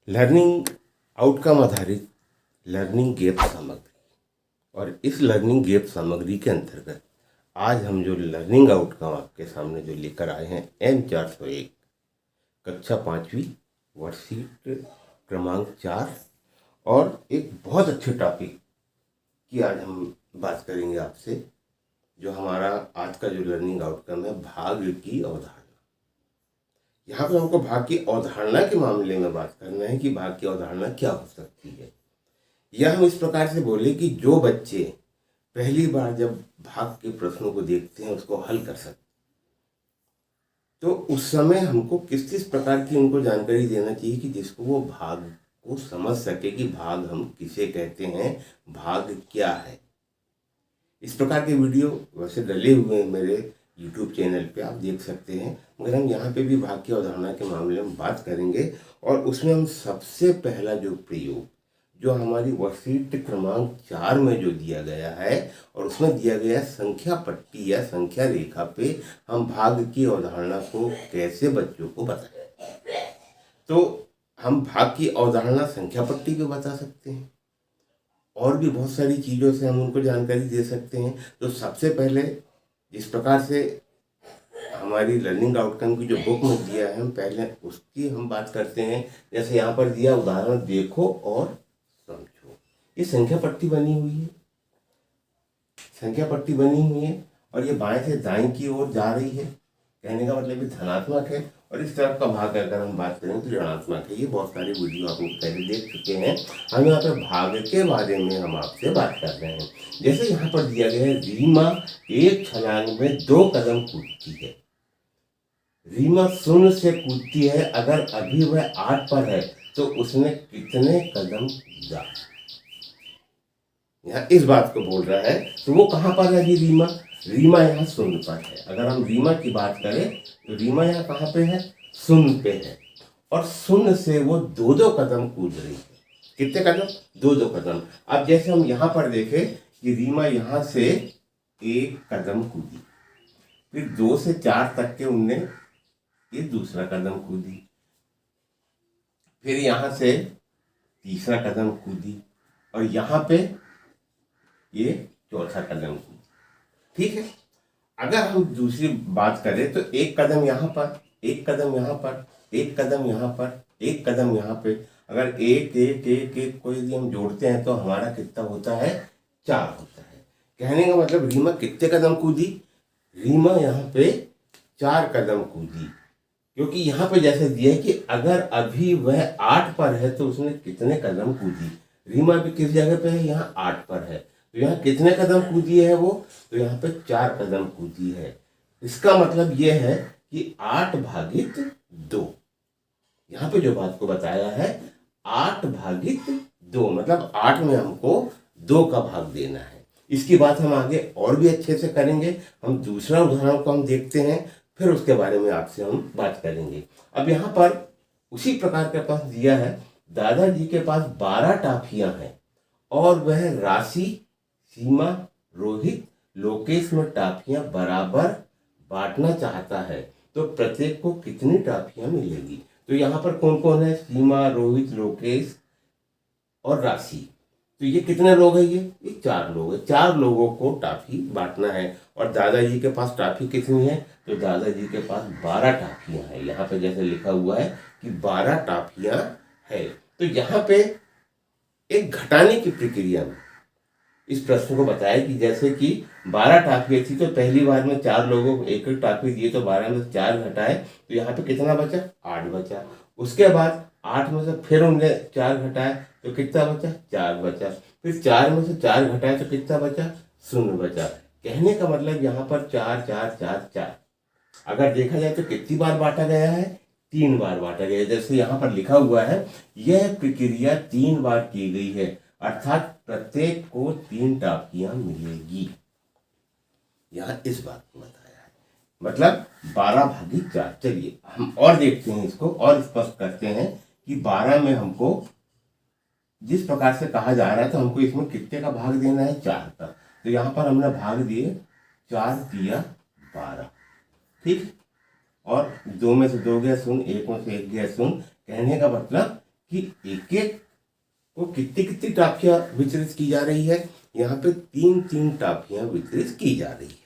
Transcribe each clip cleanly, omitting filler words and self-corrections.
Learning outcome आधारित learning gap सामग्री। और इस लर्निंग गैप सामग्री के अंतर्गत आज हम जो लर्निंग आउटकम आपके सामने जो लेकर आए हैं M401 कक्षा 5वीं वर्कशीट क्रमांक 4 और एक बहुत अच्छे टॉपिक की आज हम बात करेंगे आपसे। जो हमारा आज का जो लर्निंग आउटकम है भाग की अवधारणा। यहाँ पर हमको भाग की अवधारणा के मामले में बात करना है कि भाग की अवधारणा क्या हो सकती है। यह हम इस प्रकार से बोले कि जो बच्चे पहली बार जब भाग के प्रश्नों को देखते हैं उसको हल कर सकते, तो उस समय हमको किस किस प्रकार की उनको जानकारी देना चाहिए कि जिसको वो भाग को समझ सके कि भाग हम किसे कहते हैं, भाग क्या है। इस प्रकार के वीडियो वैसे डले हुए हैं मेरे YouTube चैनल पे, आप देख सकते हैं, मगर हम यहाँ पे भी भाग की अवधारणा के मामले में बात करेंगे। और उसमें हम सबसे पहला जो प्रयोग जो हमारी वर्कशीट क्रमांक 4 में जो दिया गया है और उसमें दिया गया संख्या पट्टी या संख्या रेखा पे हम भाग की अवधारणा को कैसे बच्चों को बताएं। तो हम भाग की अवधारणा संख्या पट्टी पे बता सकते हैं और भी बहुत सारी चीज़ों से हम उनको जानकारी दे सकते हैं। तो सबसे पहले जिस प्रकार से हमारी लर्निंग आउटकम की जो बुक में दिया है, हम पहले उसकी हम बात करते हैं। जैसे यहाँ पर दिया उदाहरण देखो और समझो। ये संख्या पट्टी बनी हुई है, संख्या पट्टी बनी हुई है और ये बाएं से दाएं की ओर जा रही है। कहने का मतलब ये धनात्मक है और इस तरफ का भाग अगर हम बात करें तो ऋणात्मक है। ये बहुत सारे वीडियो आप लोग पहले देख चुके हैं। हम यहाँ पे भाग के बारे में हम आपसे बात कर रहे हैं। जैसे यहाँ पर दिया गया है रीमा एक छलांग में 2 कदम कूदती है। रीमा 0 से कूदती है, अगर अभी वह 8 पर है तो उसने कितने कदम कूदा। यहाँ इस बात को बोल रहा है, तो वो कहाँ पर है अभी रीमा? रीमा यहाँ 0 पर है। अगर हम रीमा की बात करें तो रीमा यहाँ कहाँ पे है? 0 पे है और 0 से वो 2-2 कदम कूद रही है। कितने कदम? 2-2 कदम। अब जैसे हम यहाँ पर देखें कि रीमा यहाँ से 1 कदम कूदी, फिर 2 से 4 तक के उनने ये दूसरा कदम कूदी, फिर यहाँ से तीसरा कदम कूदी और यहाँ पे ये चौथा कदम कूदी। ठीक है। अगर हम दूसरी बात करें तो 1 कदम यहाँ पर, 1 कदम यहाँ पर, 1 कदम यहाँ पर, 1 कदम यहाँ पे। अगर 1 1 1 1 को यदि हम जोड़ते हैं तो हमारा कितना होता है? 4 होता है। कहने का मतलब रीमा कितने कदम कूदी? रीमा यहाँ पे 4 कदम कूदी, क्योंकि यहाँ पे जैसे दिया है कि अगर अभी वह 8 पर है तो उसने कितने कदम कूदी। रीमा भी किस जगह पे है? यहाँ 8 पर है, तो यहाँ कितने कदम कूदी है वो? तो यहाँ पे 4 कदम कूदी है। इसका मतलब ये है कि 8 भागित 2। यहाँ पे जो बात को बताया है 8 भागित 2, मतलब 8 में हमको 2 का भाग देना है। इसकी बात हम आगे और भी अच्छे से करेंगे। हम दूसरा उदाहरण को हम देखते हैं, फिर उसके बारे में आपसे हम बात करेंगे। अब यहाँ पर उसी प्रकार के पास दिया है, दादाजी के पास 12 टाफियां हैं और वह राशि, सीमा, रोहित, लोकेश में टाफियां बराबर बांटना चाहता है, तो प्रत्येक को कितनी टाफियां मिलेगी। तो यहाँ पर कौन कौन है? सीमा, रोहित, लोकेश और राशि। तो ये कितने लोग हैं? ये 4 लोग हैं। 4 लोगों को टाफी बांटना है और दादाजी के पास टाफी कितनी है? तो दादाजी के पास 12 टाफियां हैं। यहाँ पे जैसे लिखा हुआ है कि 12 टाफियां है। तो यहाँ पे एक घटाने की प्रक्रिया में इस प्रश्न को बताया कि जैसे कि 12 टाफियां थी तो पहली बार में 4 लोगों को एक टाफी दिए, तो 12 में से 4 घटाए तो यहाँ पे कितना बचा? 8 बचा। उसके बाद 8 में से फिर उनने 4 घटाए तो कितना बचा? 4 बचा। फिर 4 में से 4 घटाए तो कितना बचा? 0 बचा। कहने का मतलब यहाँ पर 4 4 4 4 अगर देखा जाए तो कितनी बार बांटा गया है? 3 बार बांटा गया है। जैसे यहाँ पर लिखा हुआ है यह प्रक्रिया 3 बार की गई है, अर्थात प्रत्येक को 3 टाफियां मिलेगी। यहाँ इस बात को बताया है, मतलब 12 भागित 4। चलिए हम और देखते हैं, इसको और स्पष्ट करते हैं कि 12 में हमको जिस प्रकार से कहा जा रहा है तो हमको इसमें कितने का भाग देना है? 4 का। तो यहाँ पर हमने भाग दिए 4 दिया 12। ठीक, और 2 में से 2 गया 0, 1 में से 1 गया 0। कहने का मतलब कि एक एक को कितनी कितनी टाफियां वितरित की जा रही है। यहाँ पे 3-3 टाफियां वितरित की जा रही है।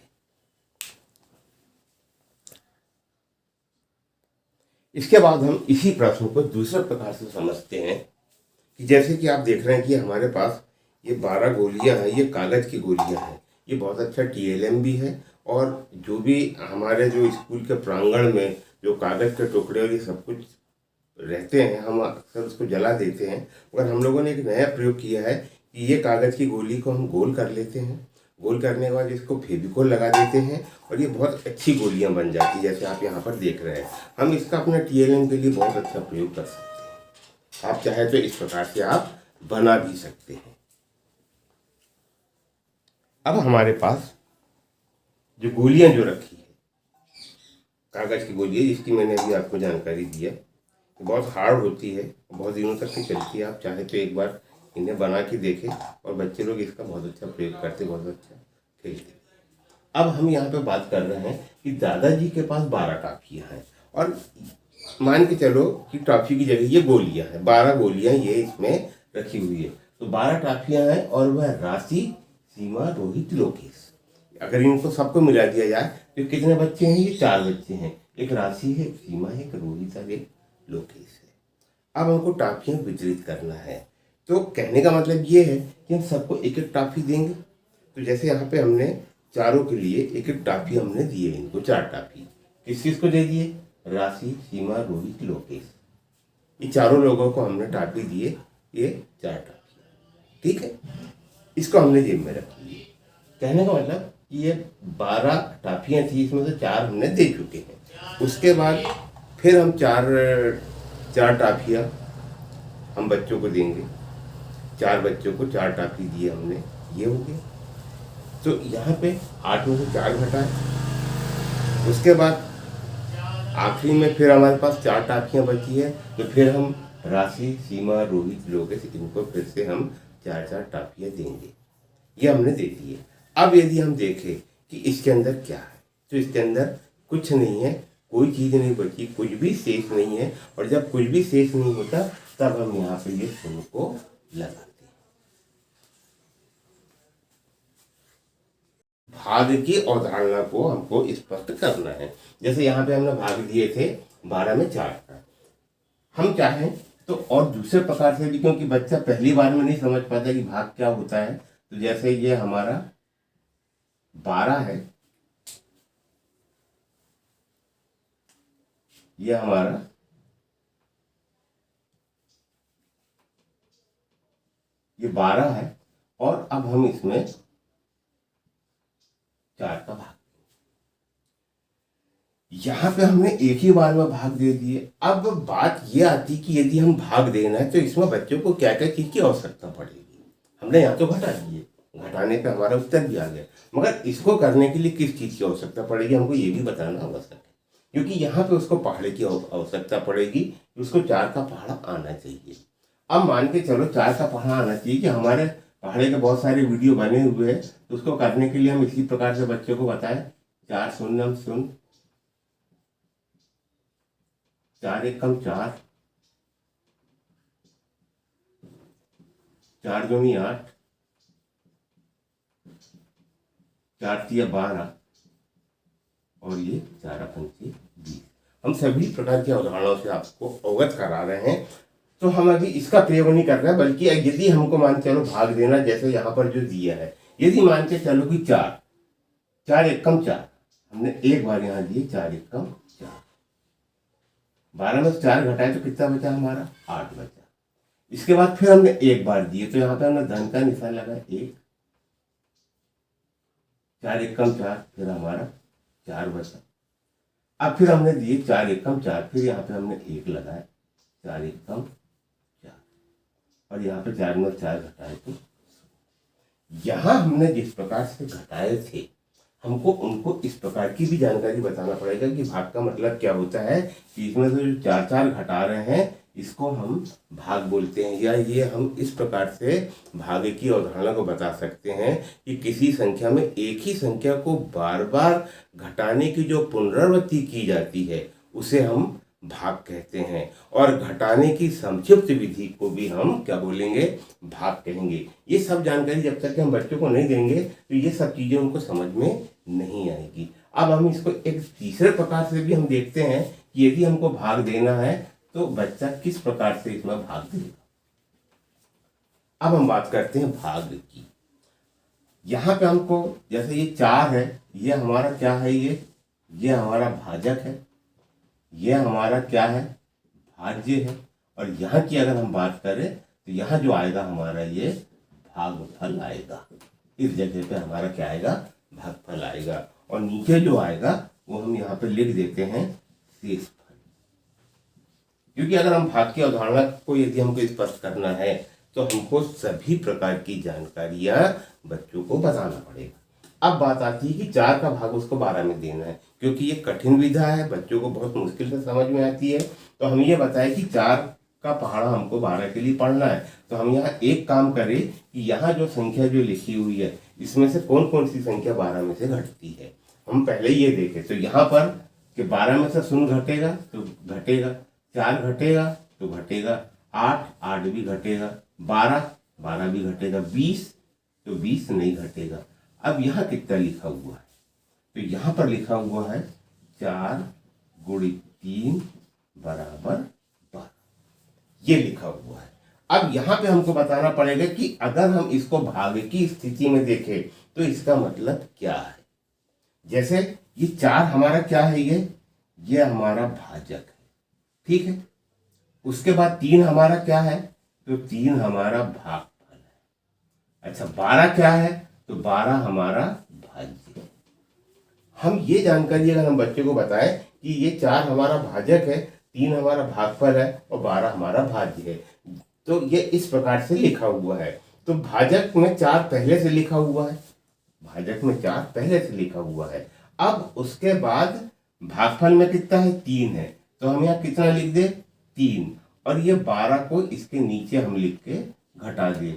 इसके बाद हम इसी प्रश्न को दूसरे प्रकार से समझते हैं कि जैसे कि आप देख रहे हैं कि हमारे पास ये 12 गोलियां हैं, ये कागज़ की गोलियां हैं। ये बहुत अच्छा TLM भी है, और जो भी हमारे जो स्कूल के प्रांगण में जो कागज़ के टुकड़े और ये सब कुछ रहते हैं, हम अक्सर उसको जला देते हैं। मगर हम लोगों ने एक नया प्रयोग किया है कि ये कागज़ की गोली को हम गोल कर लेते हैं। गोल करने के बाद इसको फेविकोल लगा देते हैं और ये बहुत अच्छी गोलियां बन जाती है, जैसे आप यहाँ पर देख रहे हैं। हम इसका अपना TLM के लिए बहुत अच्छा प्रयोग कर सकते हैं। आप चाहे तो इस प्रकार से आप बना भी सकते हैं। अब हमारे पास जो गोलियां जो रखी है, कागज़ की गोली है, जिसकी मैंने अभी आपको जानकारी दी है, बहुत हार्ड होती है, बहुत दिनों तक की चलती है। आप चाहे तो एक बार इन्हें बना के देखें, और बच्चे लोग इसका बहुत अच्छा प्रयोग करते, बहुत अच्छा खेलते। अब हम यहाँ पे बात कर रहे हैं कि दादाजी के पास 12 टाफियाँ हैं, और मान के चलो कि टॉफी की जगह ये गोलियां हैं, 12 गोलियां ये इसमें रखी हुई है। तो 12 टाफियां हैं, और वह राशि, सीमा, रोहित, लोकेश। अगर इनको सबको मिला दिया जाए तो कितने बच्चे हैं? ये 4 बच्चे हैं। एक राशि है, एक सीमा है, एक रोहित है, एक लोकेश है। अब हमको टाफियां वितरित करना है। तो कहने का मतलब ये है कि हम सबको एक एक टाफी देंगे। तो जैसे यहाँ पे हमने चारों के लिए एक एक टाफी हमने दिए, इनको 4 टाफी। किस किस को दे दिए? राशि, सीमा, रोहित, लोकेश। ये चारों लोगों को हमने टाफी दिए, ये 4 टाफी। ठीक है, इसको हमने जेब में रख लिए। कहने का मतलब कि ये 12 टाफियाँ थी, इसमें से 4 हमने दे चुके हैं। उसके बाद फिर हम चार टाफियाँ हम बच्चों को देंगे। 4 बच्चों को 4 टाफी दिए हमने, ये हो गए। तो यहाँ पे 8 में से 4 घटाए। उसके बाद आखिरी में फिर हमारे पास 4 टाफियाँ बची है, तो फिर हम राशि, सीमा, रोहित, लोकेश, इनको फिर से हम 4-4 टाफियाँ देंगे। ये हमने दे दी है। अब यदि हम देखें कि इसके अंदर क्या है, तो इसके अंदर कुछ नहीं है, कोई चीज़ नहीं बची, कुछ भी शेष नहीं है। और जब कुछ भी शेष नहीं होता, तब हम यहाँ पे ये शून्य को लगाते हैं। भाग की अवधारणा को हमको स्पष्ट करना है। जैसे यहाँ पे हमने भाग दिए थे 12 में 4 का। हम चाहें तो और दूसरे प्रकार से भी, क्योंकि बच्चा पहली बार में नहीं समझ पाता कि भाग क्या होता है। तो जैसे ये हमारा 12 है, ये हमारा ये 12 है, और अब हम इसमें 4 का भाग, यहाँ पे हमने एक ही बार में भाग दे दिए। अब बात ये आती कि यदि हम भाग देना है तो इसमें बच्चों को क्या क्या चीज की आवश्यकता पड़ेगी। हमने यहाँ तो घटा दिए, घटाने पे हमारा उत्तर भी आ गया, मगर इसको करने के लिए किस चीज की आवश्यकता पड़ेगी हमको ये भी बताना आवश्यक है। क्योंकि यहाँ पे उसको पहाड़े की आवश्यकता पड़ेगी, उसको 4 का पहाड़ा आना चाहिए। अब मान के चलो 4 का पहाड़ा आना चाहिए, कि हमारे पहाड़े के बहुत सारे वीडियो बने हुए हैं। तो उसको करने के लिए हम इसी प्रकार से बच्चों को बताएं, 4 शून्य शून्य, 4 एकम 4, 4 दूनी 8, 4 तिया 12, और ये 4 पंचे 20। हम सभी प्रकार की अवधारणाओं से आपको अवगत करा रहे हैं। तो हम अभी इसका प्रयोग नहीं कर रहे हैं, बल्कि यदि हमको मान चलो भाग देना, जैसे यहाँ पर जो दिया है, यदि मान के चलो कि 4 एकम 4, हमने एक बार यहाँ दिए 4 एकम 4, 12 में से 4 घटाए तो कितना बचा हमारा? 8 बचा। इसके बाद फिर हमने एक बार दिए, तो यहाँ पे हमने धन का निशान लगाया 1, 4 एकम 4, फिर हमारा 4 बचा। अब फिर हमने दिए 4 एकम 4, फिर यहाँ पे हमने 1 लगाया, 4 एकम 4, और यहाँ पे 4 में 4 घटाए तो यहाँ हमने जिस प्रकार से घटाए थे, हमको उनको इस प्रकार की भी जानकारी बताना पड़ेगा कि भाग का मतलब क्या होता है। कि इसमें से जो 4 घटा रहे हैं, इसको हम भाग बोलते हैं। या ये हम इस प्रकार से भाग की अवधारणा को बता सकते हैं कि किसी संख्या में एक ही संख्या को बार बार घटाने की जो पुनरावृत्ति की जाती है, उसे हम भाग कहते हैं, और घटाने की संक्षिप्त विधि को भी हम क्या बोलेंगे, भाग कहेंगे। ये सब जानकारी जब तक हम बच्चों को नहीं देंगे तो ये सब चीज़ें उनको समझ में नहीं आएगी। अब हम इसको एक तीसरे प्रकार से भी हम देखते हैं कि यदि हमको भाग देना है तो बच्चा किस प्रकार से इसमें भाग देगा। अब हम बात करते हैं भाग की। यहाँ पे हमको जैसे ये 4 है, ये हमारा क्या है, ये हमारा भाजक है, ये हमारा क्या है, भाज्य है। और यहाँ की अगर हम बात करें तो यहाँ जो आएगा हमारा ये भागफल आएगा। इस जगह पे हमारा क्या आएगा, भागफल आएगा। और नीचे जो आएगा वो हम यहाँ पे लिख देते हैं शेषफल। क्योंकि अगर हम भाग की अवधारणा को यदि हमको स्पष्ट करना है तो हमको सभी प्रकार की जानकारियां बच्चों को बताना पड़ेगा। अब बात आती है कि 4 का भाग उसको 12 में देना है, क्योंकि ये कठिन विधा है, बच्चों को बहुत मुश्किल से समझ में आती है। तो हम ये बताएं कि 4 का पहाड़ा हमको 12 के लिए पढ़ना है। तो हम यहाँ एक काम करें कि यहाँ जो संख्या जो लिखी हुई है इसमें से कौन कौन सी संख्या 12 में से घटती है, हम पहले ये देखें। तो यहाँ पर कि 12 में से 0 घटेगा तो घटेगा, 4 घटेगा तो घटेगा, 8 भी घटेगा, 12 भी घटेगा, 20 नहीं घटेगा। अब यहाँ कितना लिखा हुआ है, तो यहाँ पर लिखा हुआ है 4 × 3 = 12, ये लिखा हुआ है। अब यहाँ पे हमको बताना पड़ेगा कि अगर हम इसको भाग की स्थिति में देखें तो इसका मतलब क्या है। जैसे ये 4 हमारा क्या है, ये हमारा भाजक है, ठीक है। उसके बाद 3 हमारा क्या है, तो 3 हमारा भागफल है। अच्छा, 12 क्या है, तो 12 हमारा भाज्य है। हम ये जानकारी अगर हम बच्चे को बताएं कि ये 4 हमारा भाजक है, 3 हमारा भागफल है और 12 हमारा भाज्य है, तो ये इस प्रकार से लिखा हुआ है। तो भाजक में 4 पहले से लिखा हुआ है, भाजक में 4 पहले से लिखा हुआ है। अब उसके बाद भागफल में कितना है, 3 है, तो हम यहाँ कितना लिख दे, 3, और ये 12 को इसके नीचे हम लिख के घटा दे,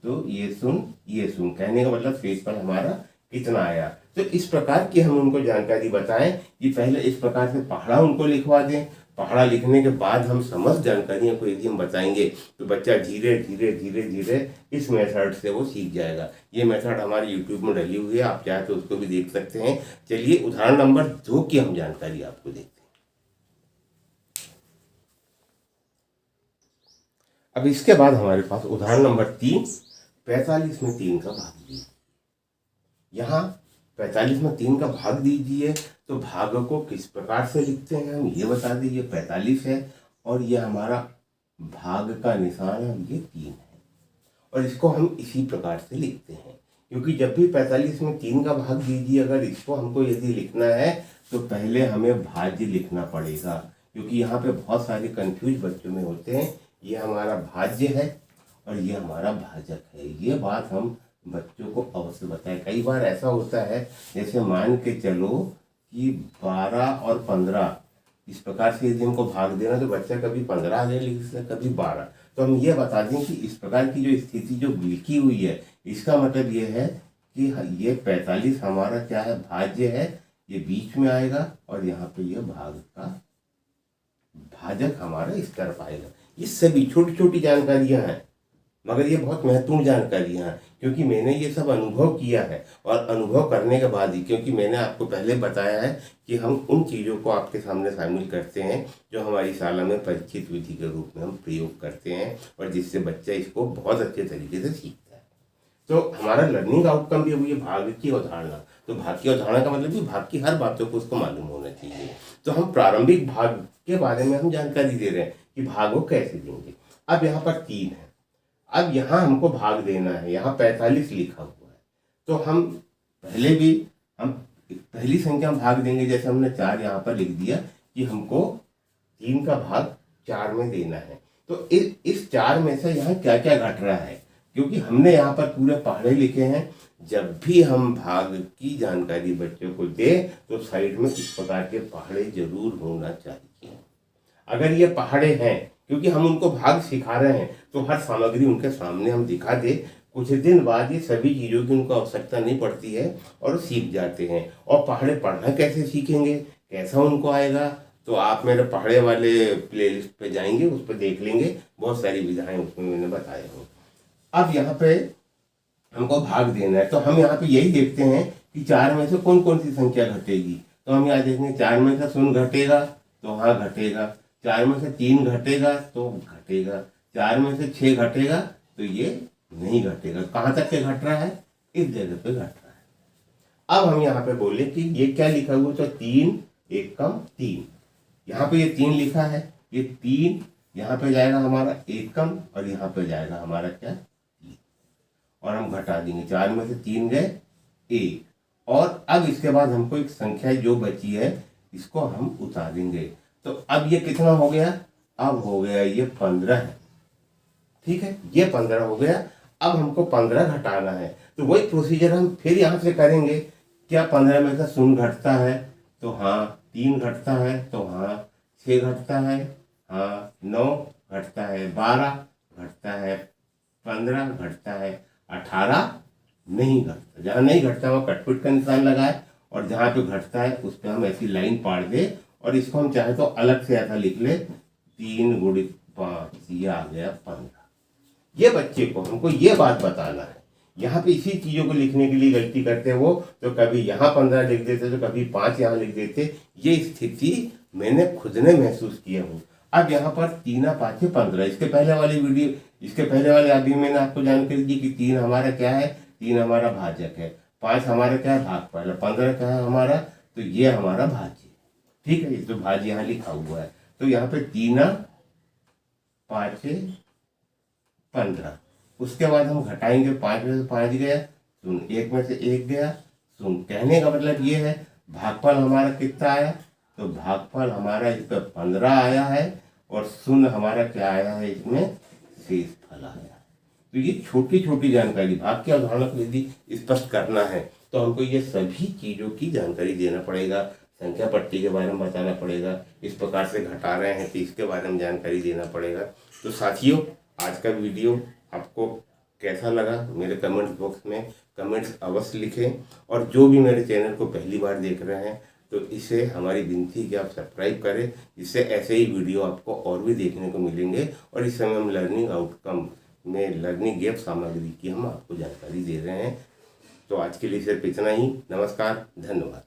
तो ये सुन कहने का मतलब शेषफल हमारा कितना आया। तो इस प्रकार की हम उनको जानकारी बताएं कि पहले इस प्रकार से पहाड़ा उनको लिखवा दें। पहाड़ा लिखने के बाद हम समस्त जानकारियों को यदि हम बताएंगे तो बच्चा धीरे धीरे इस मेथड से वो सीख जाएगा। ये मेथड हमारे यूट्यूब में डली हुई है, आप चाहे तो उसको भी देख सकते हैं। चलिए उदाहरण नंबर 2 की हम जानकारी आपको देखते हैं। अब इसके बाद हमारे पास उदाहरण नंबर 3, 45 में 3 का भाग दीजिए। यहाँ 45 में 3 का भाग दीजिए, तो भाग को किस प्रकार से लिखते हैं हम ये बता दीजिए। 45 है और ये हमारा भाग का निशान है, ये 3 है, और इसको हम इसी प्रकार से लिखते हैं। क्योंकि जब भी 45 में 3 का भाग दीजिए, अगर इसको हमको यदि लिखना है तो पहले हमें भाज्य लिखना पड़ेगा, क्योंकि यहाँ पे बहुत सारे कंफ्यूज बच्चों में होते हैं। ये हमारा भाज्य है और ये हमारा भाजक है, ये बात हम बच्चों को अवश्य बताएं। कई बार ऐसा होता है, जैसे मान के चलो कि 12 और 15 इस प्रकार से यदि हमको भाग देना तो बच्चा कभी 15 आगे लिख सकता है, कभी 12। तो हम ये बता दें कि इस प्रकार की जो स्थिति जो लिखी हुई है, इसका मतलब ये है कि ये 45 हमारा क्या है, भाज्य है, ये बीच में आएगा, और यहाँ पे ये भाग का भाजक हमारा इस तरफ आएगा। ये सभी छोटी छोटी जानकारियां हैं, मगर ये बहुत महत्वपूर्ण जानकारियां हैं, क्योंकि मैंने ये सब अनुभव किया है। और अनुभव करने के बाद ही, क्योंकि मैंने आपको पहले बताया है कि हम उन चीज़ों को आपके सामने शामिल करते हैं जो हमारी शाला में परीक्षित विधि के रूप में हम प्रयोग करते हैं, और जिससे बच्चा इसको बहुत अच्छे तरीके से सीखता है। तो हमारा लर्निंग आउटकम भी हुई है भाग की अवधारणा। तो भाग की अवधारणा का मतलब कि भाग की हर बातों को उसको मालूम होना चाहिए। तो हम प्रारंभिक भाग के बारे में हम जानकारी दे रहे हैं कि भाग को कैसे देंगे। अब यहाँ पर 3 है, अब यहाँ हमको भाग देना है, यहाँ 45 लिखा हुआ है, तो हम पहले भी हम पहली संख्या में भाग देंगे। जैसे हमने 4 यहाँ पर लिख दिया कि हमको 3 का भाग 4 में देना है। तो इस 4 में से यहाँ क्या क्या घट रहा है, क्योंकि हमने यहाँ पर पूरे पहाड़े लिखे हैं। जब भी हम भाग की जानकारी बच्चों को दे तो साइड में इस प्रकार के पहाड़े जरूर होना चाहिए। अगर ये पहाड़े हैं, क्योंकि हम उनको भाग सिखा रहे हैं, तो हर सामग्री उनके सामने हम दिखा दे, कुछ दिन बाद ये सभी चीज़ों की उनको आवश्यकता नहीं पड़ती है और सीख जाते हैं। और पहाड़े पढ़ना कैसे सीखेंगे, कैसा उनको आएगा, तो आप मेरे पढ़े वाले प्लेलिस्ट पे जाएंगे, उस पर देख लेंगे, बहुत सारी विधाएं उसमें मैंने बताया हूँ। अब यहाँ पे हमको भाग देना है, तो हम यहाँ पे यही देखते हैं कि 4 में से कौन कौन सी संख्या घटेगी। तो हम यहाँ देखेंगे 4 में से 0 घटेगा तो हाँ घटेगा, 4 में से 3 घटेगा तो घटेगा, 4 में से 6 घटेगा तो ये नहीं घटेगा। कहाँ तक के घट रहा है? इस जगह पे घट रहा है। अब हम यहाँ पे बोले कि ये क्या लिखा हुआ, तो 3 एकम 3, यहाँ पे ये 3 लिखा है, ये 3 यहाँ पे जाएगा हमारा एकम और यहाँ पे जाएगा हमारा क्या 3, और हम घटा देंगे। 4 में से 3 गए 1, और अब इसके बाद हमको एक संख्या जो बची है इसको हम उतारेंगे। तो अब ये कितना हो गया? अब हो गया ये 15 है, ठीक है, ये 15 हो गया। अब हमको 15 घटाना है, तो वही प्रोसीजर हम फिर यहाँ से करेंगे। क्या 15 में से 0 घटता है? तो हाँ 3 घटता है, तो हाँ 6 घटता है, हाँ 9 घटता है, 12 घटता है, 15 घटता है, 18 नहीं घटता। जहाँ नहीं घटता वहाँ कटपुट का निशान लगाए, और जहाँ पे घटता है उस पर हम ऐसी लाइन पाड़ दे, और इसको हम चाहे तो अलग से ऐसा लिख ले, 3 × 5, ये आ गया 15। ये बच्चे को हमको ये बात बताना है। यहाँ पे इसी चीज़ों को लिखने के लिए गलती करते हैं वो, तो कभी यहाँ 15 लिख देते तो कभी 5 यहाँ लिख देते। ये स्थिति मैंने खुद ने महसूस किया हूँ। अब यहाँ पर 3 5 15, इसके पहले वाले अभी मैंने आपको जानकारी दी कि 3 हमारा क्या है, 3 हमारा भाजक है, 5 हमारा क्या है भागफल, 15 क्या है हमारा, तो ये हमारा भाज्य, ठीक है, तो भाज्य यहाँ लिखा हुआ है। तो यहाँ पे 3 5 15, उसके बाद हम घटाएंगे, 5 में से 5 गया 0, 1 में से 1 गया 0। कहने का मतलब ये है भागफल हमारा कितना आया, तो भागफल हमारा इस पर 15 आया है, और 0 हमारा क्या आया है, इसमें शेष फल आया। तो ये छोटी छोटी जानकारी भाग के उदाहरण को यदि स्पष्ट करना है तो हमको ये सभी चीज़ों की जानकारी देना पड़ेगा। संख्या पट्टी के बारे में बताना पड़ेगा, इस प्रकार से घटा रहे हैं तो इसके बारे में जानकारी देना पड़ेगा। तो साथियों, आज का वीडियो आपको कैसा लगा मेरे कमेंट्स बॉक्स में कमेंट्स अवश्य लिखें, और जो भी मेरे चैनल को पहली बार देख रहे हैं तो इसे हमारी विनती कि आप सब्सक्राइब करें, जिससे ऐसे ही वीडियो आपको और भी देखने को मिलेंगे। और इस समय हम लर्निंग आउटकम में लर्निंग गैप सामग्री की हम आपको जानकारी दे रहे हैं। तो आज के लिए सिर्फ इतना ही। नमस्कार, धन्यवाद।